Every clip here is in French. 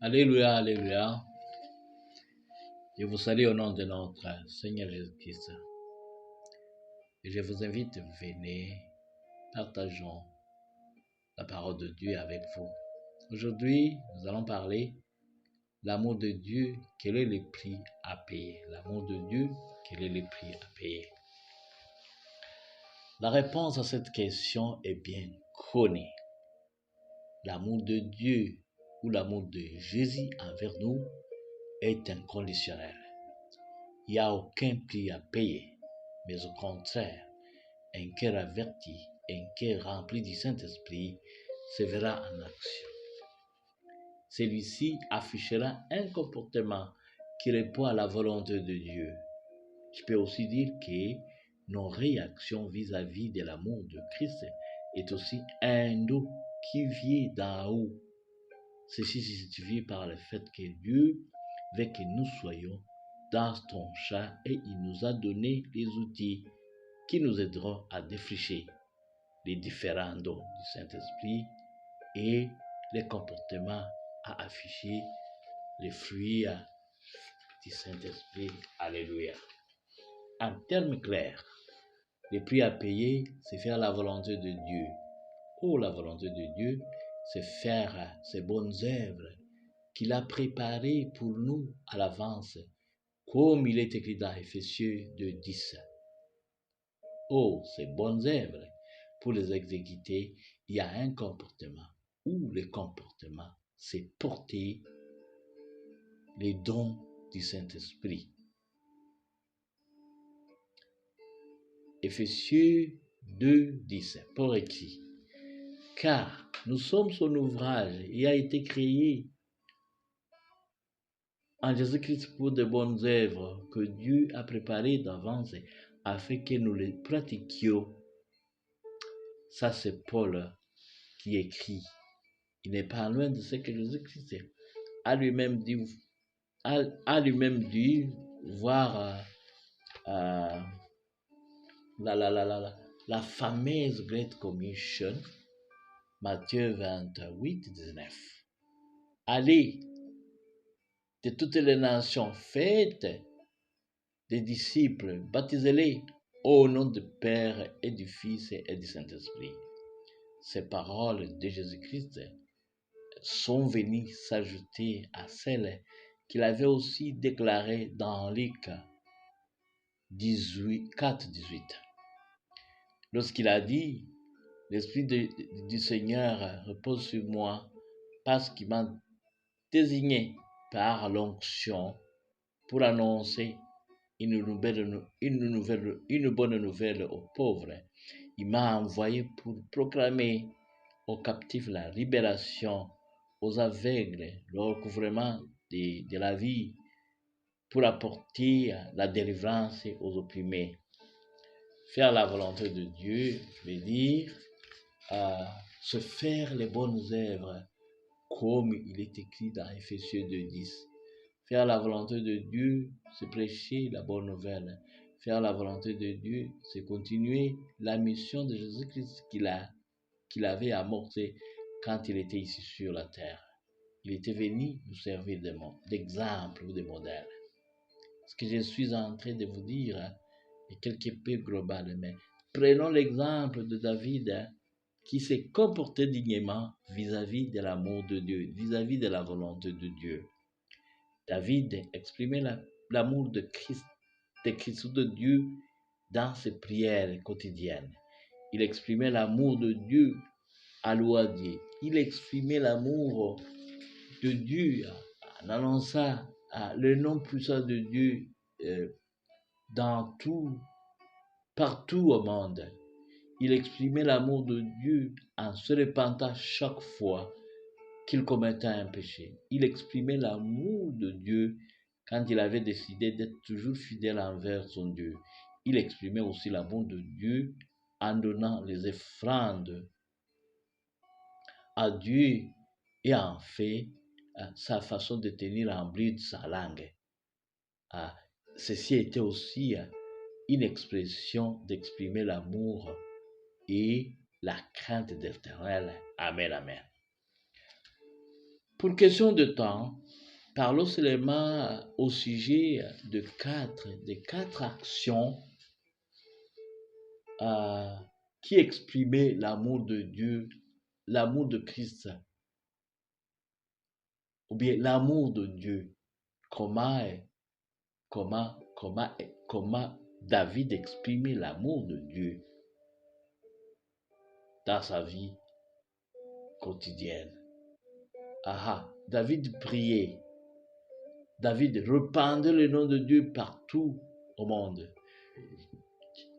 Alléluia, alléluia. Je vous salue au nom de notre Seigneur Jésus-Christ. Et je vous invite, venez, partageons la parole de Dieu avec vous. Aujourd'hui, nous allons parler de l'amour de Dieu, quel est le prix à payer? L'amour de Dieu, quel est le prix à payer? La réponse à cette question est bien connue. L'amour de Dieu ou l'amour de Jésus envers nous est inconditionnel. Il n'y a aucun prix à payer, mais au contraire, un cœur averti, un cœur rempli du Saint-Esprit se verra en action. Celui-ci affichera un comportement qui répond à la volonté de Dieu. Je peux aussi dire que nos réactions vis-à-vis de l'amour de Christ est aussi un don qui vient d'en haut. Ceci se justifie par le fait que Dieu veut que nous soyons dans son champ et il nous a donné les outils qui nous aideront à défricher les différents dons du Saint-Esprit et les comportements à afficher, les fruits du Saint-Esprit. Alléluia. En termes clairs, le prix à payer, c'est faire la volonté de Dieu. La volonté de Dieu, c'est faire ces bonnes œuvres qu'il a préparées pour nous à l'avance, comme il est écrit dans Éphésiens 2:10. Ces bonnes œuvres, pour les exécuter, il y a un comportement, où le comportement, c'est porter les dons du Saint-Esprit. Éphésiens 2:10, pour écrit, car nous sommes son ouvrage et a été créé en Jésus-Christ pour de bonnes œuvres que Dieu a préparées d'avance afin que nous les pratiquions. Ça, c'est Paul qui écrit. Il n'est pas loin de ce que Jésus-Christ a lui-même dit, voir la fameuse Great Commission, Matthieu 28:19. Allez de toutes les nations, faites des disciples, baptisez-les au nom du Père et du Fils et du Saint-Esprit. Ces paroles de Jésus-Christ sont venues s'ajouter à celles qu'il avait aussi déclarées dans Luc 4:18. Lorsqu'il a dit, l'Esprit du Seigneur repose sur moi parce qu'il m'a désigné par l'onction pour annoncer une bonne nouvelle aux pauvres. Il m'a envoyé pour proclamer aux captifs la libération, aux aveugles le recouvrement de la vie, pour apporter la délivrance aux opprimés. Faire la volonté de Dieu veut dire se faire les bonnes œuvres, comme il est écrit dans Éphésiens 2:10. Faire la volonté de Dieu, c'est prêcher la bonne nouvelle. Faire la volonté de Dieu, c'est continuer la mission de Jésus-Christ qu'il avait amorcée quand il était ici sur la terre. Il était venu nous servir d'exemple ou de modèle. Ce que je suis en train de vous dire est quelque peu global, mais prenons l'exemple de David qui s'est comporté dignement vis-à-vis de l'amour de Dieu, vis-à-vis de la volonté de Dieu. David exprimait l'amour de Christ ou de Dieu dans ses prières quotidiennes. Il exprimait l'amour de Dieu à l'oisier. Il exprimait l'amour de Dieu en annonçant le nom puissant de Dieu partout au monde. Il exprimait l'amour de Dieu en se repentant chaque fois qu'il commettait un péché. Il exprimait l'amour de Dieu quand il avait décidé d'être toujours fidèle envers son Dieu. Il exprimait aussi l'amour de Dieu en donnant les offrandes à Dieu et en fait sa façon de tenir en bride sa langue. Ceci était aussi une expression d'exprimer l'amour et la crainte de l'Éternel. Amen, amen. Pour question de temps, parlons seulement au sujet de quatre actions qui exprimaient l'amour de Dieu, l'amour de Christ, ou bien l'amour de Dieu. Comment David exprimait l'amour de Dieu dans sa vie quotidienne. David priait. David répandait le nom de Dieu partout au monde.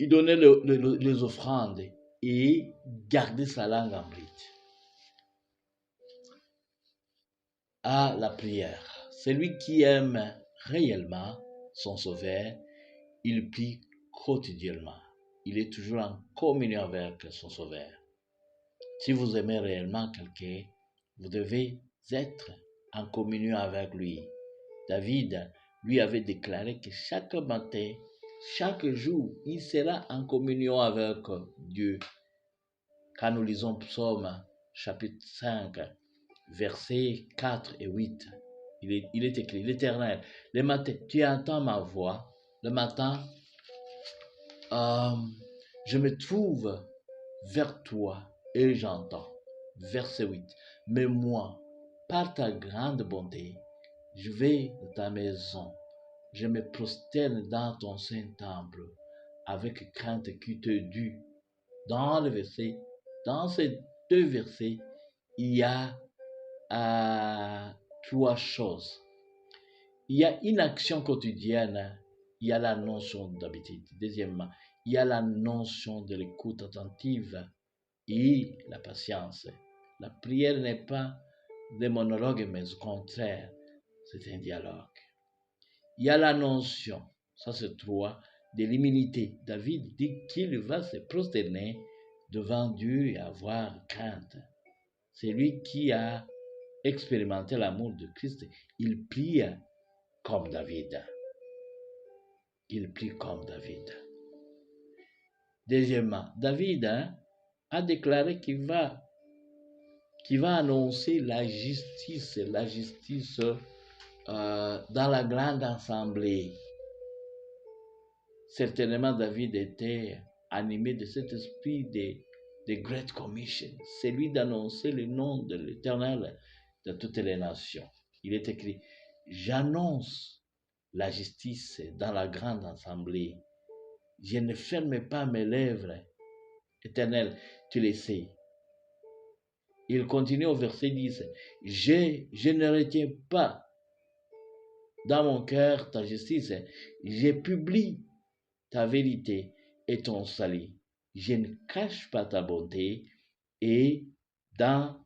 Il donnait les offrandes et gardait sa langue en bride. La prière. Celui qui aime réellement son Sauveur, il prie quotidiennement. Il est toujours en communion avec son Sauveur. Si vous aimez réellement quelqu'un, vous devez être en communion avec lui. David, lui, avait déclaré que chaque matin, chaque jour, il sera en communion avec Dieu. Quand nous lisons Psaume chapitre 5, versets 4 et 8, il est écrit, l'Éternel, le matin, tu entends ma voix, le matin, je me trouve vers toi et j'entends. Verset 8, mais moi, par ta grande bonté, je vais dans ta maison, je me prosterne dans ton saint temple, avec crainte qui te due. Dans ces deux versets, il y a trois choses. Il y a une action quotidienne, il y a la notion d'habitude. Deuxièmement, il y a la notion de l'écoute attentive et la patience. La prière n'est pas des monologues, mais au contraire, c'est un dialogue. Il y a la notion, ça c'est trois, de l'humilité. David dit qu'il va se prosterner devant Dieu et avoir crainte. C'est lui qui a expérimenté l'amour de Christ. Il prie comme David. Il prie comme David. Deuxièmement, David a déclaré qu'il va annoncer la justice dans la grande assemblée. Certainement, David était animé de cet esprit de Great Commission, celui d'annoncer le nom de l'Éternel de toutes les nations. Il est écrit, j'annonce la justice dans la grande assemblée. Je ne ferme pas mes lèvres. Éternel, tu le sais. Il continue au verset 10. Je ne retiens pas dans mon cœur ta justice. Je publie ta vérité et ton salut. Je ne cache pas ta bonté et dans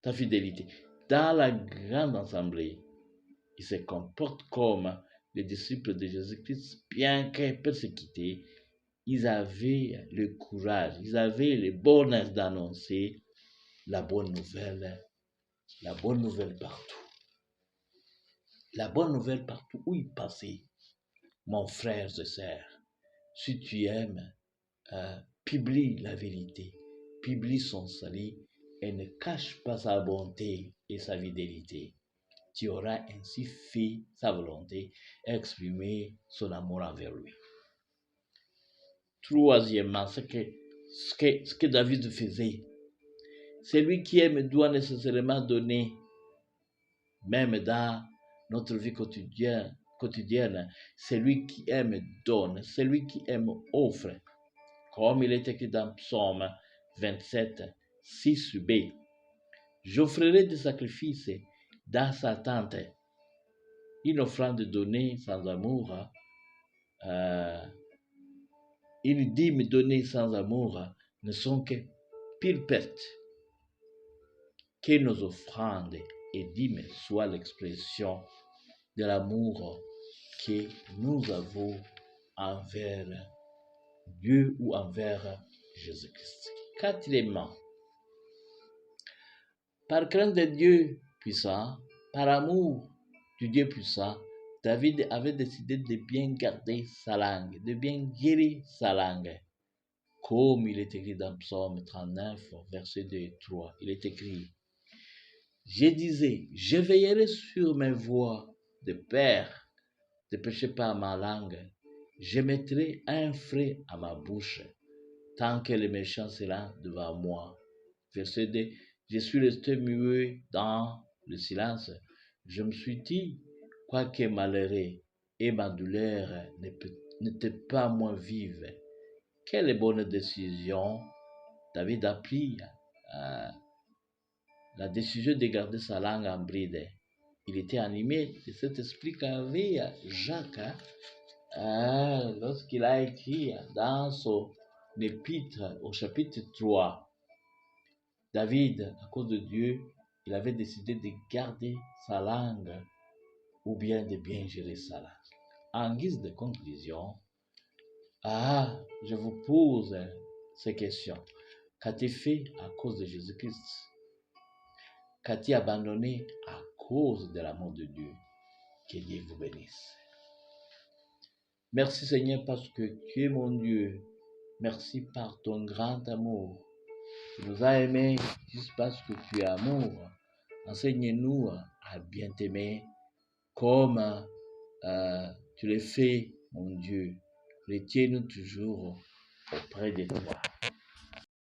ta fidélité. Dans la grande assemblée, il se comporte comme les disciples de Jésus-Christ, bien que persécutés. Ils avaient le courage, ils avaient le bonheur d'annoncer la bonne nouvelle partout. La bonne nouvelle partout où ils passaient. Mon frère et sœur, si tu aimes, publie la vérité, publie son salut et ne cache pas sa bonté et sa fidélité. Tu auras ainsi fait sa volonté, exprimé son amour envers lui. Troisièmement, ce que David faisait, celui qui aime doit nécessairement donner, même dans notre vie quotidienne, celui qui aime donne, celui qui aime offre, comme il est écrit dans Psaume 27, 6b. J'offrirai des sacrifices dans sa tente, une offrande donnée sans amour, une dîme donnée sans amour ne sont que pire perte. Que nos offrandes et dîmes soient l'expression de l'amour que nous avons envers Dieu ou envers Jésus-Christ. Quatrièmement, par crainte de Dieu puissant, par amour du Dieu puissant, David avait décidé de bien garder sa langue, de bien gérer sa langue. Comme il est écrit dans Psaume 39, verset 2 et 3, il est écrit, Je disais, je veillerai sur mes voies de père, ne péchez pas à ma langue. Je mettrai un frein à ma bouche, tant que le méchant sera devant moi. Verset 2. Je suis resté muet dans le silence. Je me suis dit, quoique malheureux et ma douleur n'était pas moins vive. Quelle bonne décision David a pris la décision de garder sa langue en bride. Il était animé de cet esprit qu'avait Jacques lorsqu'il a écrit dans son épître au chapitre 3. David, à cause de Dieu, il avait décidé de garder sa langue ou bien de bien gérer sa langue. En guise de conclusion, je vous pose ces questions. Qu'as-tu fait à cause de Jésus-Christ? Qu'as-tu abandonné à cause de l'amour de Dieu? Que Dieu vous bénisse. Merci Seigneur parce que tu es mon Dieu. Merci par ton grand amour. Tu nous as aimés juste parce que tu es amour. Enseigne-nous à bien t'aimer comme tu le fais, mon Dieu. Retiens-nous toujours auprès de toi.